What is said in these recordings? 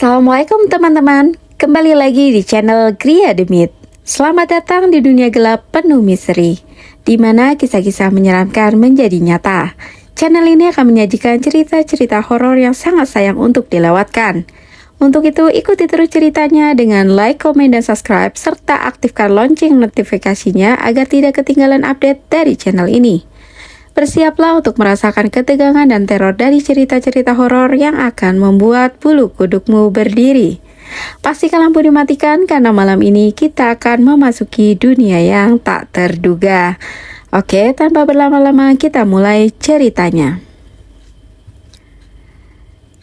Assalamualaikum teman-teman, kembali lagi di channel Gria Demit. Selamat datang di dunia gelap penuh misteri, di mana kisah-kisah menyeramkan menjadi nyata. Channel ini akan menyajikan cerita-cerita horor yang sangat sayang untuk dilewatkan. Untuk itu, ikuti terus ceritanya dengan like, komen, dan subscribe, serta aktifkan lonceng notifikasinya agar tidak ketinggalan update dari channel ini. Bersiaplah untuk merasakan ketegangan dan teror dari cerita-cerita horor yang akan membuat bulu kudukmu berdiri. Pastikan lampu dimatikan karena malam ini kita akan memasuki dunia yang tak terduga. Oke, tanpa berlama-lama kita mulai ceritanya.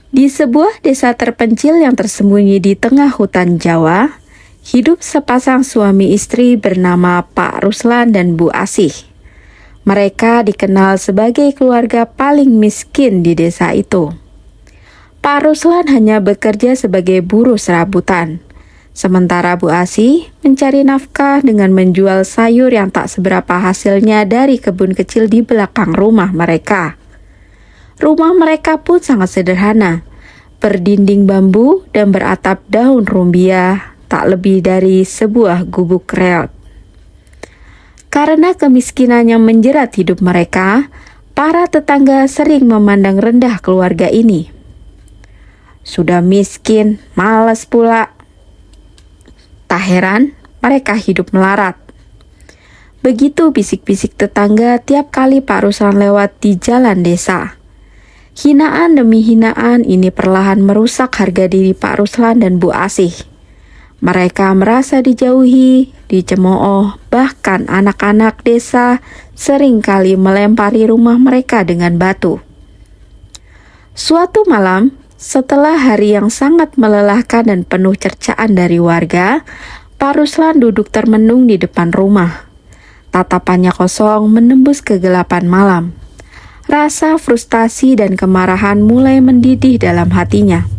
Di sebuah desa terpencil yang tersembunyi di tengah hutan Jawa, hidup sepasang suami istri bernama Pak Ruslan dan Bu Asih. Mereka dikenal sebagai keluarga paling miskin di desa itu. Pak Ruslan hanya bekerja sebagai buruh serabutan, sementara Bu Asih mencari nafkah dengan menjual sayur yang tak seberapa hasilnya dari kebun kecil di belakang rumah mereka. Rumah mereka pun sangat sederhana, berdinding bambu dan beratap daun rumbia, tak lebih dari sebuah gubuk reot. Karena kemiskinan yang menjerat hidup mereka, para tetangga sering memandang rendah keluarga ini. Sudah miskin, malas pula. Tak heran, mereka hidup melarat. Begitu bisik-bisik tetangga tiap kali Pak Ruslan lewat di jalan desa. Hinaan demi hinaan ini perlahan merusak harga diri Pak Ruslan dan Bu Asih. Mereka merasa dijauhi, dicemooh, bahkan anak-anak desa seringkali melempari rumah mereka dengan batu. Suatu malam, setelah hari yang sangat melelahkan dan penuh cercaan dari warga, Pak Ruslan duduk termenung di depan rumah. Tatapannya kosong menembus kegelapan malam. Rasa frustasi dan kemarahan mulai mendidih dalam hatinya.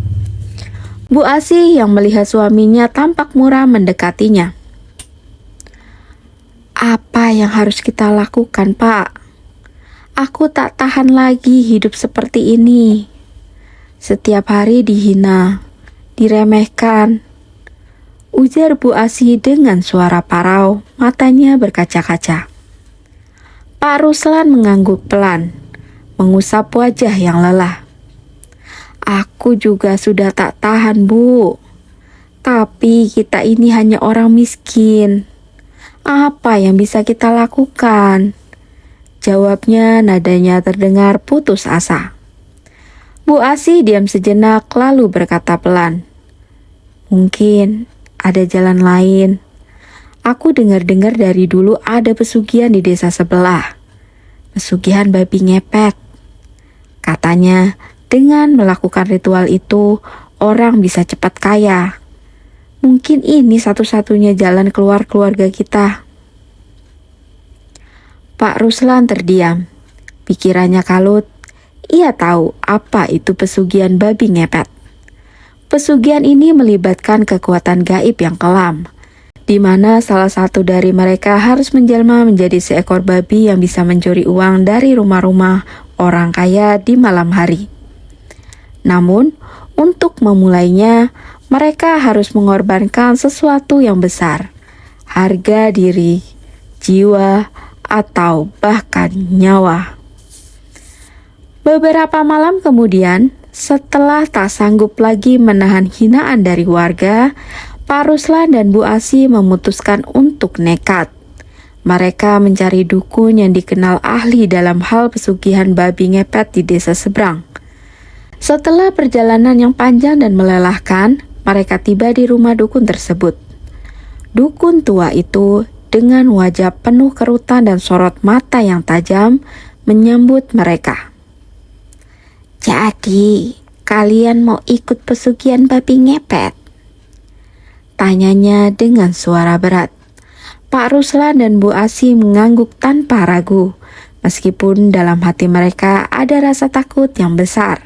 Bu Asih yang melihat suaminya tampak murah mendekatinya. "Apa yang harus kita lakukan, Pak? Aku tak tahan lagi hidup seperti ini. Setiap hari dihina, diremehkan," ujar Bu Asih dengan suara parau, matanya berkaca-kaca. Pak Ruslan mengangguk pelan, mengusap wajah yang lelah. "Aku juga sudah tak tahan, Bu. Tapi kita ini hanya orang miskin. Apa yang bisa kita lakukan?" Jawabnya nadanya terdengar putus asa. Bu Asih diam sejenak lalu berkata pelan, "Mungkin ada jalan lain. Aku dengar-dengar dari dulu ada pesugihan di desa sebelah. Pesugihan babi ngepet. Katanya dengan melakukan ritual itu, orang bisa cepat kaya. Mungkin ini satu-satunya jalan keluar keluarga kita." Pak Ruslan terdiam. Pikirannya kalut. Ia tahu apa itu pesugihan babi ngepet. Pesugihan ini melibatkan kekuatan gaib yang kelam, di mana salah satu dari mereka harus menjelma menjadi seekor babi yang bisa mencuri uang dari rumah-rumah orang kaya di malam hari. Namun, untuk memulainya, mereka harus mengorbankan sesuatu yang besar, harga diri, jiwa, atau bahkan nyawa. Beberapa malam kemudian, setelah tak sanggup lagi menahan hinaan dari warga, Pak Ruslan dan Bu Asih memutuskan untuk nekat. Mereka mencari dukun yang dikenal ahli dalam hal pesugihan babi ngepet di desa seberang. Setelah perjalanan yang panjang dan melelahkan, mereka tiba di rumah dukun tersebut. Dukun tua itu dengan wajah penuh kerutan dan sorot mata yang tajam menyambut mereka. "Jadi, kalian mau ikut pesugihan babi ngepet?" tanyanya dengan suara berat. Pak Ruslan dan Bu Asih mengangguk tanpa ragu, meskipun dalam hati mereka ada rasa takut yang besar.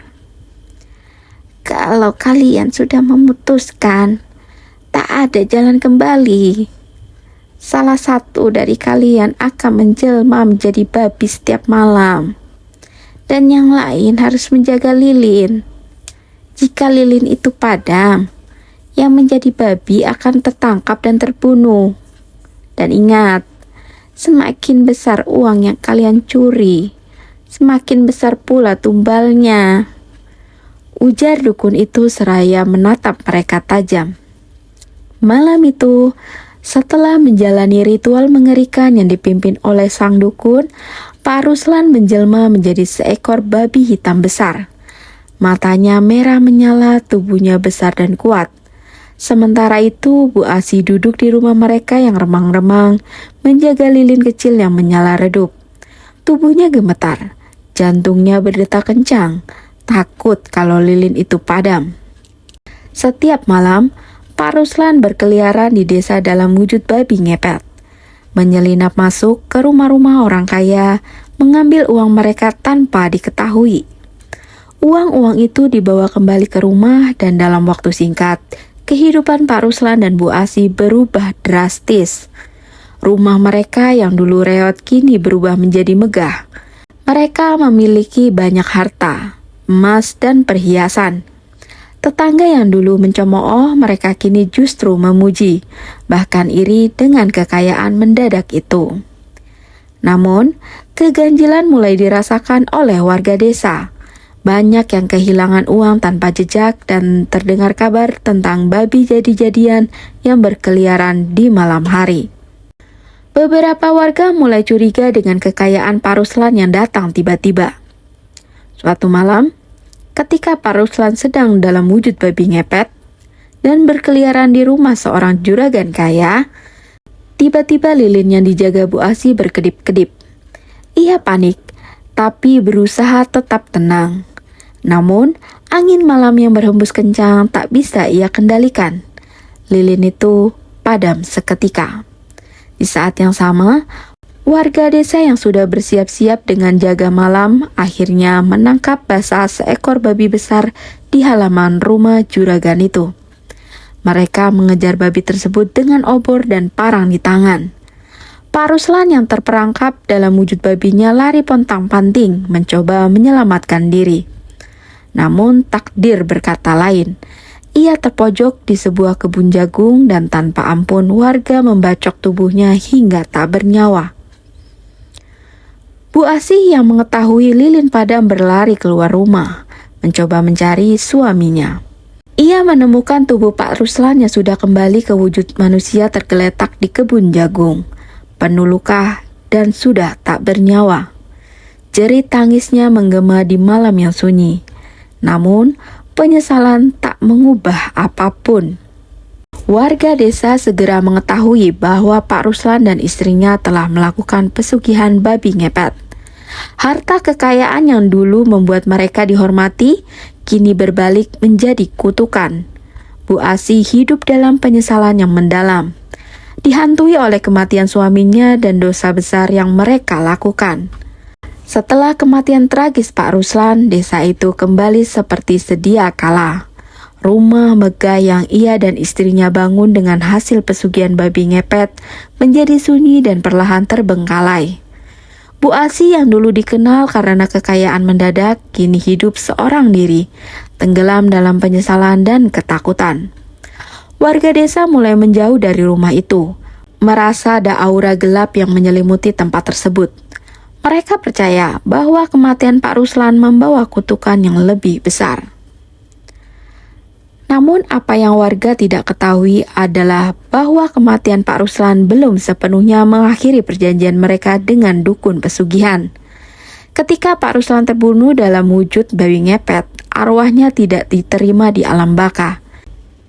"Kalau kalian sudah memutuskan, tak ada jalan kembali. Salah satu dari kalian akan menjelma menjadi babi setiap malam, dan yang lain harus menjaga lilin. Jika lilin itu padam, yang menjadi babi akan tertangkap dan terbunuh. Dan ingat, semakin besar uang yang kalian curi, semakin besar pula tumbalnya, ujar dukun itu seraya menatap mereka tajam. Malam itu, setelah menjalani ritual mengerikan yang dipimpin oleh sang dukun, Pak Ruslan menjelma menjadi seekor babi hitam besar. Matanya merah menyala, tubuhnya besar dan kuat. Sementara itu, Bu Asih duduk di rumah mereka yang remang-remang, menjaga lilin kecil yang menyala redup. Tubuhnya gemetar, jantungnya berdetak kencang, takut kalau lilin itu padam. Setiap malam, Pak Ruslan berkeliaran di desa dalam wujud babi ngepet. Menyelinap masuk ke rumah-rumah orang kaya, mengambil uang mereka tanpa diketahui. Uang-uang itu dibawa kembali ke rumah dan dalam waktu singkat, kehidupan Pak Ruslan dan Bu Asih berubah drastis. Rumah mereka yang dulu reot kini berubah menjadi megah. Mereka memiliki banyak harta, emas dan perhiasan. Tetangga yang dulu mencemooh mereka kini justru memuji, bahkan iri dengan kekayaan mendadak itu. Namun, keganjilan mulai dirasakan oleh warga desa. Banyak yang kehilangan uang tanpa jejak dan terdengar kabar tentang babi jadi-jadian yang berkeliaran di malam hari. Beberapa warga mulai curiga dengan kekayaan Pak Ruslan yang datang tiba-tiba. Suatu malam, ketika Pak Ruslan sedang dalam wujud babi ngepet dan berkeliaran di rumah seorang juragan kaya, tiba-tiba lilin yang dijaga Bu Asih berkedip-kedip. Ia panik, tapi berusaha tetap tenang. Namun, angin malam yang berhembus kencang tak bisa ia kendalikan. Lilin itu padam seketika. Di saat yang sama, warga desa yang sudah bersiap-siap dengan jaga malam akhirnya menangkap basah seekor babi besar di halaman rumah juragan itu. Mereka mengejar babi tersebut dengan obor dan parang di tangan. Pak Ruslan yang terperangkap dalam wujud babinya lari pontang-panting mencoba menyelamatkan diri. Namun takdir berkata lain. Ia terpojok di sebuah kebun jagung dan tanpa ampun warga membacok tubuhnya hingga tak bernyawa. Bu Asih yang mengetahui lilin padam berlari keluar rumah, mencoba mencari suaminya. Ia menemukan tubuh Pak Ruslan yang sudah kembali ke wujud manusia tergeletak di kebun jagung, penuh luka dan sudah tak bernyawa. Jerit tangisnya menggema di malam yang sunyi. Namun, penyesalan tak mengubah apapun. Warga desa segera mengetahui bahwa Pak Ruslan dan istrinya telah melakukan pesugihan babi ngepet. Harta kekayaan yang dulu membuat mereka dihormati, kini berbalik menjadi kutukan. Bu Asih hidup dalam penyesalan yang mendalam. Dihantui oleh kematian suaminya dan dosa besar yang mereka lakukan. Setelah kematian tragis Pak Ruslan, desa itu kembali seperti sedia kala. Rumah megah yang ia dan istrinya bangun dengan hasil pesugihan babi ngepet menjadi sunyi dan perlahan terbengkalai. Bu Asih yang dulu dikenal karena kekayaan mendadak, kini hidup seorang diri, tenggelam dalam penyesalan dan ketakutan. Warga desa mulai menjauh dari rumah itu, merasa ada aura gelap yang menyelimuti tempat tersebut. Mereka percaya bahwa kematian Pak Ruslan membawa kutukan yang lebih besar. Namun apa yang warga tidak ketahui adalah bahwa kematian Pak Ruslan belum sepenuhnya mengakhiri perjanjian mereka dengan dukun pesugihan. Ketika Pak Ruslan terbunuh dalam wujud babi ngepet, arwahnya tidak diterima di alam baka.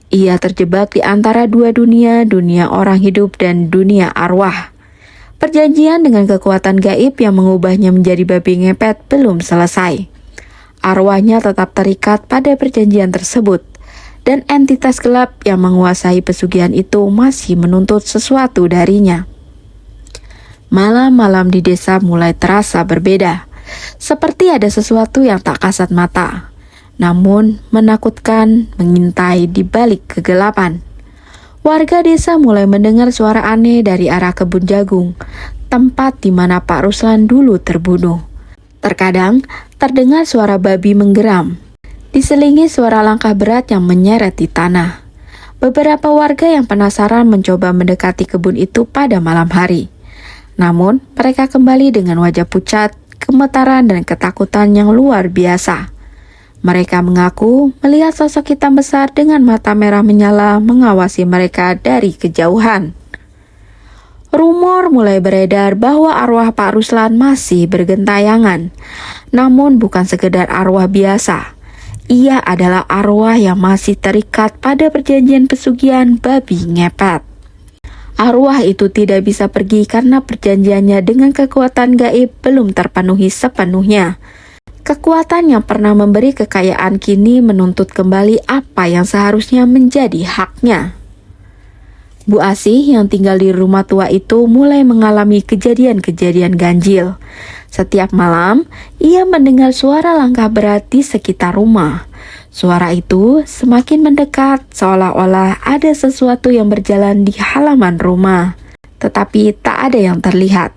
Ia terjebak di antara dua dunia, dunia orang hidup dan dunia arwah. Perjanjian dengan kekuatan gaib yang mengubahnya menjadi babi ngepet belum selesai. Arwahnya tetap terikat pada perjanjian tersebut, dan entitas gelap yang menguasai pesugihan itu masih menuntut sesuatu darinya. Malam-malam di desa mulai terasa berbeda, seperti ada sesuatu yang tak kasat mata, namun menakutkan mengintai di balik kegelapan. Warga desa mulai mendengar suara aneh dari arah kebun jagung, tempat di mana Pak Ruslan dulu terbunuh. Terkadang terdengar suara babi menggeram. diselingi suara langkah berat yang menyeret di tanah. Beberapa warga yang penasaran mencoba mendekati kebun itu pada malam hari. Namun, mereka kembali dengan wajah pucat, gemetaran dan ketakutan yang luar biasa. Mereka mengaku melihat sosok hitam besar dengan mata merah menyala mengawasi mereka dari kejauhan. Rumor mulai beredar bahwa arwah Pak Ruslan masih bergentayangan. Namun bukan sekedar arwah biasa. Ia adalah arwah yang masih terikat pada perjanjian pesugihan babi ngepet. Arwah itu tidak bisa pergi karena perjanjiannya dengan kekuatan gaib belum terpenuhi sepenuhnya. Kekuatan yang pernah memberi kekayaan kini menuntut kembali apa yang seharusnya menjadi haknya. Bu Asih yang tinggal di rumah tua itu mulai mengalami kejadian-kejadian ganjil. Setiap malam, ia mendengar suara langkah berat di sekitar rumah. Suara itu semakin mendekat seolah-olah ada sesuatu yang berjalan di halaman rumah. Tetapi tak ada yang terlihat.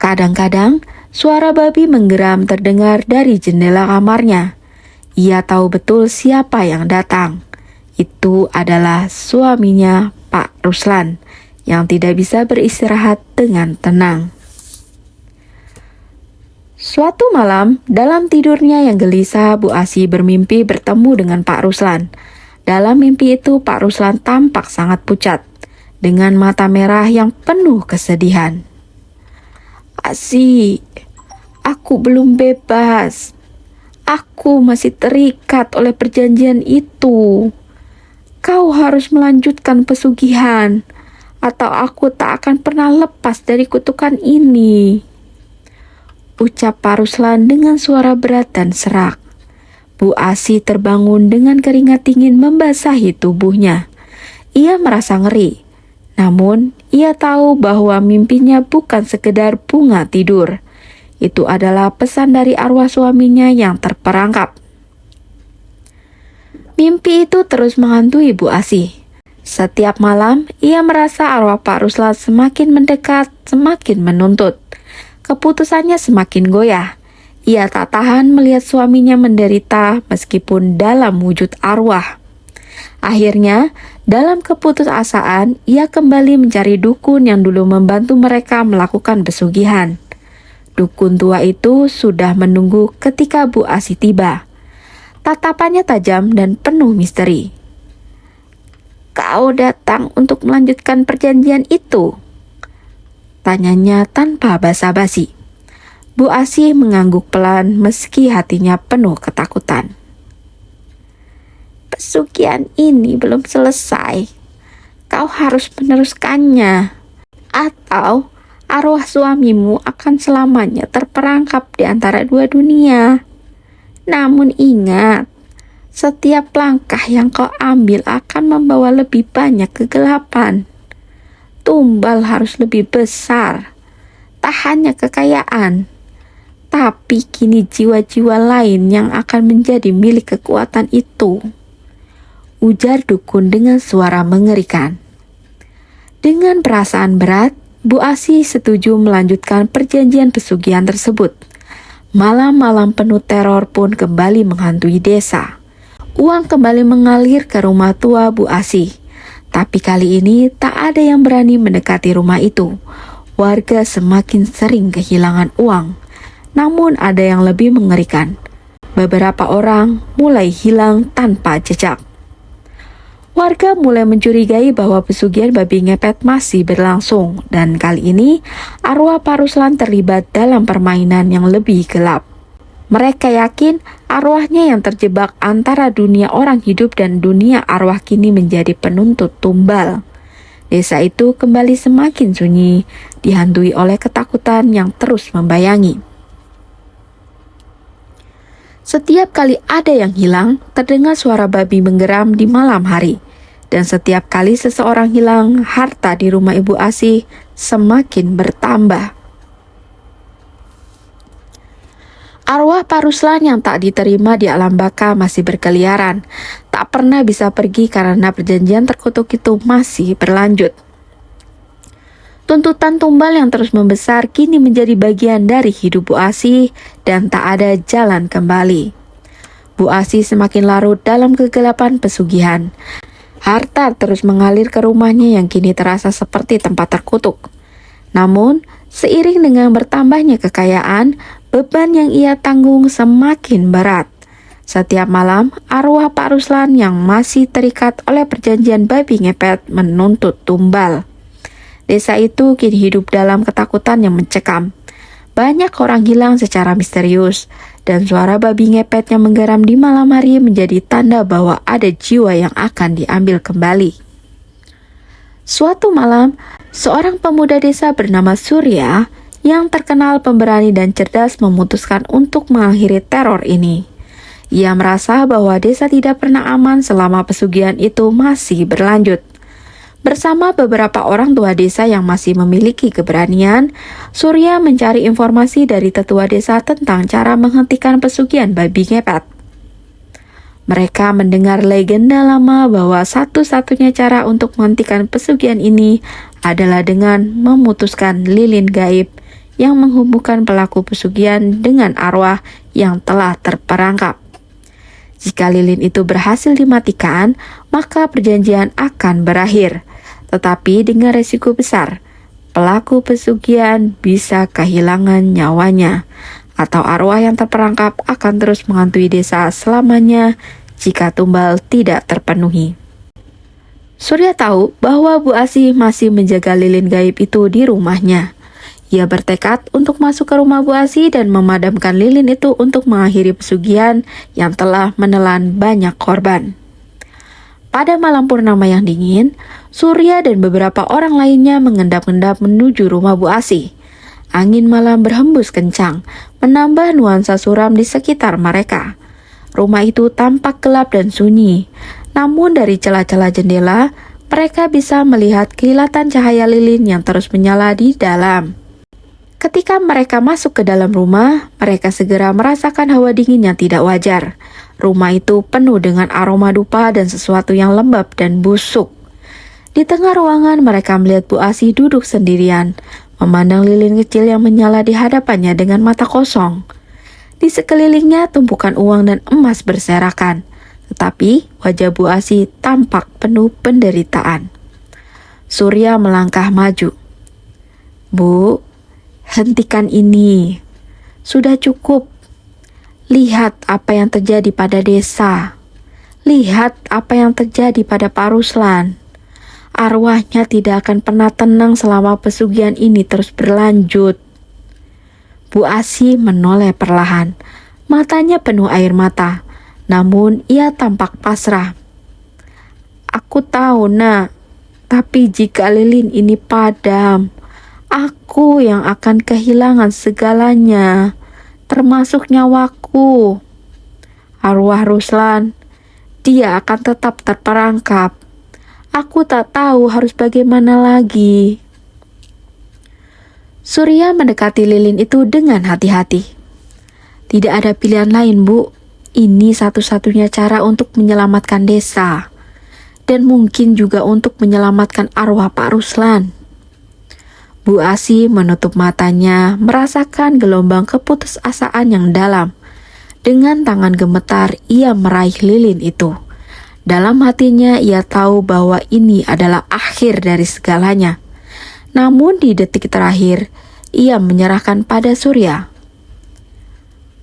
Kadang-kadang, suara babi menggeram terdengar dari jendela kamarnya. Ia tahu betul siapa yang datang. Itu adalah suaminya, Pak Ruslan, yang tidak bisa beristirahat dengan tenang. Suatu malam, dalam tidurnya yang gelisah, Bu Asih bermimpi bertemu dengan Pak Ruslan. Dalam mimpi itu, Pak Ruslan tampak sangat pucat, dengan mata merah yang penuh kesedihan. "Asih, aku belum bebas. Aku masih terikat oleh perjanjian itu. Kau harus melanjutkan pesugihan, atau aku tak akan pernah lepas dari kutukan ini," ucap Pak Ruslan dengan suara berat dan serak. Bu Asih terbangun dengan keringat dingin membasahi tubuhnya. Ia merasa ngeri, namun ia tahu bahwa mimpinya bukan sekedar bunga tidur. Itu adalah pesan dari arwah suaminya yang terperangkap. Mimpi itu terus menghantui Bu Asih. Setiap malam, ia merasa arwah Pak Ruslan semakin mendekat, semakin menuntut. Keputusannya semakin goyah. Ia tak tahan melihat suaminya menderita meskipun dalam wujud arwah. Akhirnya, dalam keputusasaan, ia kembali mencari dukun yang dulu membantu mereka melakukan pesugihan. Dukun tua itu sudah menunggu ketika Bu Asih tiba. Tatapannya tajam dan penuh misteri. "Kau datang untuk melanjutkan perjanjian itu?" tanyanya tanpa basa-basi. Bu Asih mengangguk pelan meski hatinya penuh ketakutan. "Pesugihan ini belum selesai. Kau harus meneruskannya, atau arwah suamimu akan selamanya terperangkap di antara dua dunia. Namun ingat, setiap langkah yang kau ambil akan membawa lebih banyak kegelapan. Tumbal harus lebih besar, tak hanya kekayaan, tapi kini jiwa-jiwa lain yang akan menjadi milik kekuatan itu," ujar dukun dengan suara mengerikan. Dengan perasaan berat, Bu Asih setuju melanjutkan perjanjian pesugihan tersebut. Malam-malam penuh teror pun kembali menghantui desa. Uang kembali mengalir ke rumah tua Bu Asih. Tapi kali ini tak ada yang berani mendekati rumah itu. Warga semakin sering kehilangan uang. Namun ada yang lebih mengerikan. Beberapa orang mulai hilang tanpa jejak. Warga mulai mencurigai bahwa pesugihan babi ngepet masih berlangsung, dan kali ini arwah Pak Ruslan terlibat dalam permainan yang lebih gelap. Mereka yakin arwahnya yang terjebak antara dunia orang hidup dan dunia arwah kini menjadi penuntut tumbal. Desa itu kembali semakin sunyi, dihantui oleh ketakutan yang terus membayangi. Setiap kali ada yang hilang, terdengar suara babi menggeram di malam hari. Dan setiap kali seseorang hilang, harta di rumah Ibu Asih semakin bertambah. Arwah Pak Ruslan yang tak diterima di alam baka masih berkeliaran. Tak pernah bisa pergi karena perjanjian terkutuk itu masih berlanjut. Tuntutan tumbal yang terus membesar kini menjadi bagian dari hidup Bu Asih dan tak ada jalan kembali. Bu Asih semakin larut dalam kegelapan pesugihan. Harta terus mengalir ke rumahnya yang kini terasa seperti tempat terkutuk. Namun, seiring dengan bertambahnya kekayaan, beban yang ia tanggung semakin berat. Setiap malam, arwah Pak Ruslan yang masih terikat oleh perjanjian babi ngepet menuntut tumbal. Desa itu kini hidup dalam ketakutan yang mencekam. Banyak orang hilang secara misterius, dan suara babi ngepet yang menggeram di malam hari menjadi tanda bahwa ada jiwa yang akan diambil kembali. Suatu malam, seorang pemuda desa bernama Surya yang terkenal pemberani dan cerdas memutuskan untuk mengakhiri teror ini. Ia merasa bahwa desa tidak pernah aman selama pesugihan itu masih berlanjut. Bersama beberapa orang tua desa yang masih memiliki keberanian, Surya mencari informasi dari tetua desa tentang cara menghentikan pesugihan babi ngepet. Mereka mendengar legenda lama bahwa satu-satunya cara untuk menghentikan pesugihan ini adalah dengan memutuskan lilin gaib yang menghubungkan pelaku pesugihan dengan arwah yang telah terperangkap. Jika lilin itu berhasil dimatikan, maka perjanjian akan berakhir. Tetapi dengan resiko besar, pelaku pesugihan bisa kehilangan nyawanya, atau arwah yang terperangkap akan terus menghantui desa selamanya jika tumbal tidak terpenuhi. Surya tahu bahwa Bu Asih masih menjaga lilin gaib itu di rumahnya. Ia bertekad untuk masuk ke rumah Bu Asih dan memadamkan lilin itu untuk mengakhiri pesugihan yang telah menelan banyak korban. Pada malam purnama yang dingin, Surya dan beberapa orang lainnya mengendap-endap menuju rumah Bu Asih. Angin malam berhembus kencang, menambah nuansa suram di sekitar mereka. Rumah itu tampak gelap dan sunyi, namun dari celah-celah jendela, mereka bisa melihat kilatan cahaya lilin yang terus menyala di dalam. Ketika mereka masuk ke dalam rumah, mereka segera merasakan hawa dingin yang tidak wajar. Rumah itu penuh dengan aroma dupa dan sesuatu yang lembab dan busuk. Di tengah ruangan, mereka melihat Bu Asih duduk sendirian, memandang lilin kecil yang menyala di hadapannya dengan mata kosong. Di sekelilingnya tumpukan uang dan emas berserakan, tetapi wajah Bu Asih tampak penuh penderitaan. Surya melangkah maju. "Bu, hentikan ini. Sudah cukup. Lihat apa yang terjadi pada desa. Lihat apa yang terjadi pada Pak Ruslan. Arwahnya tidak akan pernah tenang selama pesugihan ini terus berlanjut." Bu Asih menoleh perlahan. Matanya penuh air mata, namun ia tampak pasrah. "Aku tahu, Nak. Tapi jika lilin ini padam, aku yang akan kehilangan segalanya, termasuk nyawaku. Arwah Ruslan, dia akan tetap terperangkap. Aku tak tahu harus bagaimana lagi." Surya mendekati lilin itu dengan hati-hati. "Tidak ada pilihan lain, Bu. Ini satu-satunya cara untuk menyelamatkan desa. Dan mungkin juga untuk menyelamatkan arwah Pak Ruslan." Bu Asih menutup matanya, merasakan gelombang keputusasaan yang dalam. Dengan tangan gemetar, ia meraih lilin itu. Dalam hatinya, ia tahu bahwa ini adalah akhir dari segalanya. Namun di detik terakhir, ia menyerahkan pada Surya.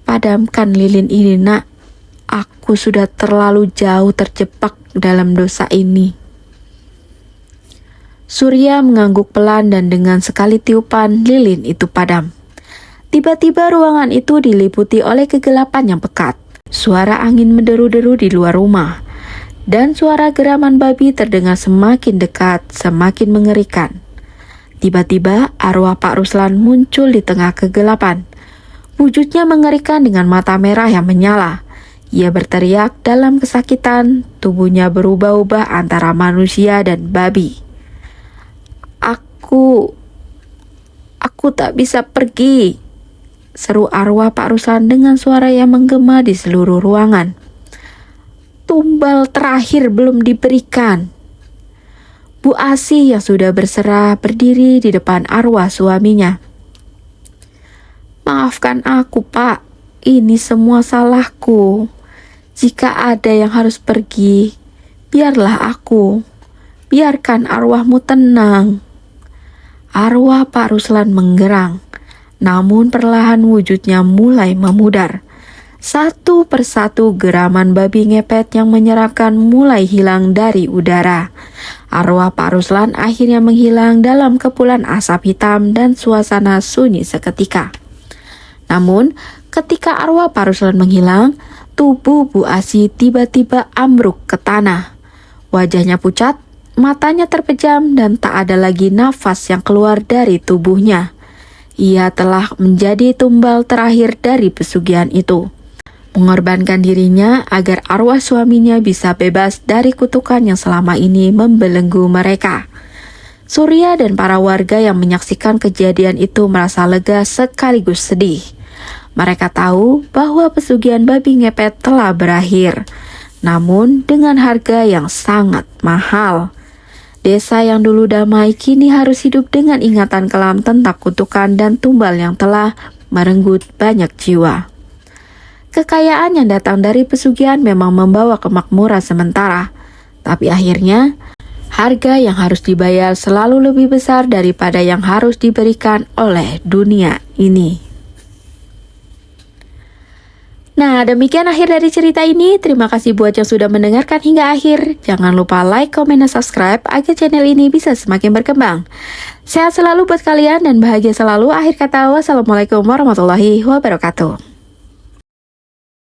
"Padamkan lilin ini, Nak. Aku sudah terlalu jauh terjebak dalam dosa ini." Surya mengangguk pelan dan dengan sekali tiupan, lilin itu padam. Tiba-tiba ruangan itu diliputi oleh kegelapan yang pekat. Suara angin menderu-deru di luar rumah, dan suara geraman babi terdengar semakin dekat, semakin mengerikan. Tiba-tiba arwah Pak Ruslan muncul di tengah kegelapan. Wujudnya mengerikan dengan mata merah yang menyala. Ia berteriak dalam kesakitan, tubuhnya berubah-ubah antara manusia dan babi. Aku tak bisa pergi," seru arwah Pak Ruslan dengan suara yang menggema di seluruh ruangan. "Tumbal terakhir belum diberikan." Bu Asih yang sudah berserah berdiri di depan arwah suaminya. "Maafkan aku, Pak. Ini semua salahku. Jika ada yang harus pergi, biarlah aku. Biarkan arwahmu tenang. Arwah Pak Ruslan menggerang, namun perlahan wujudnya mulai memudar. Satu persatu geraman babi ngepet yang menyeramkan mulai hilang dari udara. Arwah Pak Ruslan akhirnya menghilang dalam kepulan asap hitam dan suasana sunyi seketika. Namun, ketika arwah Pak Ruslan menghilang, tubuh Bu Asih tiba-tiba ambruk ke tanah. Wajahnya pucat, matanya terpejam, dan tak ada lagi nafas yang keluar dari tubuhnya. Ia telah menjadi tumbal terakhir dari pesugihan itu, mengorbankan dirinya agar arwah suaminya bisa bebas dari kutukan yang selama ini membelenggu mereka. Surya dan para warga yang menyaksikan kejadian itu merasa lega sekaligus sedih. Mereka tahu bahwa pesugihan babi ngepet telah berakhir, namun dengan harga yang sangat mahal. Desa yang dulu damai kini harus hidup dengan ingatan kelam tentang kutukan dan tumbal yang telah merenggut banyak jiwa. Kekayaan yang datang dari pesugihan memang membawa kemakmuran sementara, tapi akhirnya harga yang harus dibayar selalu lebih besar daripada yang harus diberikan oleh dunia ini. Nah, demikian akhir dari cerita ini. Terima kasih buat yang sudah mendengarkan hingga akhir. Jangan lupa like, komen, dan subscribe agar channel ini bisa semakin berkembang. Sehat selalu buat kalian dan bahagia selalu. Akhir kata, wassalamualaikum warahmatullahi wabarakatuh.